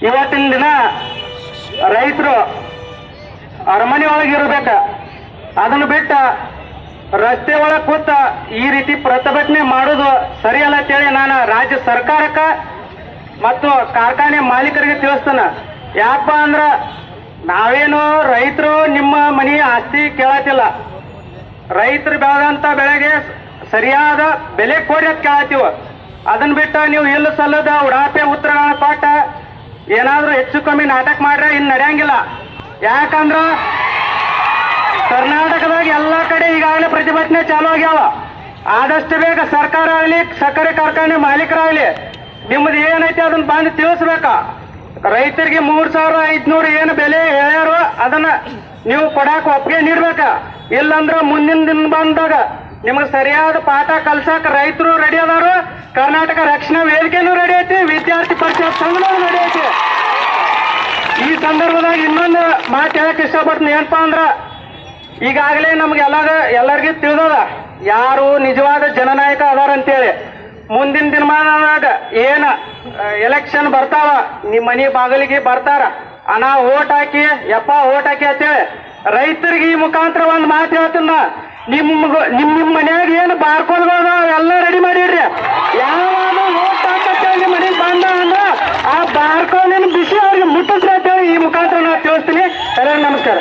ಇವತ್ತಿನ ದಿನ ರೈತರು ಅರಮನೆ ಒಳಗೆ ಇರಬೇಕ, ಅದನ್ನು ಬಿಟ್ಟ ರಸ್ತೆ ಒಳಗೆ ಕೂತ ಈ ರೀತಿ ಪ್ರತಿಭಟನೆ ಮಾಡೋದು ಸರಿಯಲ್ಲ ಅಂತೇಳಿ ನಾನು ರಾಜ್ಯ ಸರ್ಕಾರಕ್ಕೆ ಮತ್ತು ಕಾರ್ಖಾನೆ ಮಾಲೀಕರಿಗೆ ತಿಳಿಸ್ತಾನೆ. ಯಾಕಪ್ಪ ಅಂದ್ರ ನಾವೇನು ರೈತರು ನಿಮ್ಮ ಮನೆ ಆಸ್ತಿ ಕೇಳತ್ತಿಲ್ಲ, ರೈತರು ಬೆಳೆದಂತ ಬೆಳೆಗೆ ಸರಿಯಾದ ಬೆಲೆ ಕೊಡಿ ಅಂತ ಕೇಳತ್ತೀವ. ಅದನ್ನ ಬಿಟ್ಟ ನೀವು ಇಲ್ಲ ಸಲ್ಲದ ಉಡಾಪೆ ಉತ್ತರಗಳನ್ನ ಕೊಟ್ಟ ಏನಾದ್ರೂ ಹೆಚ್ಚು ಕಮ್ಮಿ ನಾಟಕ ಮಾಡ್ರೆ ಇನ್ನು ನಡೆಯಂಗಿಲ್ಲ. ಯಾಕಂದ್ರ ಕರ್ನಾಟಕದಾಗ ಎಲ್ಲಾ ಕಡೆ ಈಗಾಗಲೇ ಪ್ರತಿಭಟನೆ ಚಾಲು ಆಗ್ಯಾವ. ಆದಷ್ಟು ಬೇಗ ಸರ್ಕಾರ ಆಗಲಿ, ಸಕ್ಕರೆ ಕಾರ್ಖಾನೆ ಮಾಲೀಕರಾಗಲಿ, ನಿಮ್ಮದು ಏನೈತೆ ಅದನ್ನ ಬಂದು ತಿಳಿಸ್ಬೇಕ. ರೈತರಿಗೆ 3,500 ಏನು ಬೆಲೆ ಹೇಳ್ಯಾರೋ ಅದನ್ನ ನೀವು ಕೊಡಾಕ ಒಪ್ಪಿಗೆ ನೀಡ್ಬೇಕ. ಇಲ್ಲಂದ್ರ ಮುಂದಿನ ದಿನ ಬಂದಾಗ ನಿಮಗೆ ಸರಿಯಾದ ಪಾಠ ಕಲ್ಸಕ್ ರೈತರು ರೆಡಿ ಅದಾರು, ಕರ್ನಾಟಕ ರಕ್ಷಣಾ ವೇದಿಕೆನೂ ರೆಡಿ ಐತಿ, ವಿದ್ಯಾರ್ಥಿ ಪರಿಷತ್ ಸಂಘನೂ ರೆಡಿ ಐತಿ. ಈ ಸಂದರ್ಭದಾಗ ಇನ್ನೊಂದು ಮಾತು ಹೇಳಕ್ ಇಷ್ಟಪಡ್ತೀನಿ. ಏನಪ್ಪಾ ಅಂದ್ರ ಈಗಾಗಲೇ ನಮ್ಗೆ ಎಲ್ಲರಿಗೂ ತಿಳಿದದ ಯಾರು ನಿಜವಾದ ಜನನಾಯಕ ಅದಾರ ಅಂತೇಳಿ. ಮುಂದಿನ ದಿನಮಾನದಾಗ ಏನ ಎಲೆಕ್ಷನ್ ಬರ್ತಾವ, ನಿಮ್ಮ ಮನೆ ಬಾಗಿಲಿಗೆ ಬರ್ತಾರ, ಅಣ್ಣ ಓಟ್ ಹಾಕಿ ಯಪ್ಪ ಓಟ್ ಹಾಕಿ ಅಂತೇಳಿ ರೈತರಿಗೆ ಈ ಮುಖಾಂತರ ಒಂದು ಮಾತು ಹೇಳ್ತೀನ. ನಿಮ್ಮ ಮನ್ಯಾಗ ಏನು ಬಾರ್ಕೋಲ್ಗಳು ಎಲ್ಲ ರೆಡಿ ಮಾಡಿಡ್ರಿ. ಯಾವಾಗ ಓಟ್ ಹಾಕತ್ತೇಳಿ ನಿಮ್ಮ ಮನೆಗೆ ಬಂದ ಅಂದ್ರ ಆ ಬಾರ್ಕೋಲಿನ ಬಿಸಿ ಅವ್ರಿಗೆ ಮುಟ್ಟಿಸ್ರಿ ಅಂತೇಳಿ ಈ ಮುಖಾಂತರ ನಾನು ತಿಳಿಸ್ತೀನಿ. ಎಲ್ಲರಿಗೂ ನಮಸ್ಕಾರ.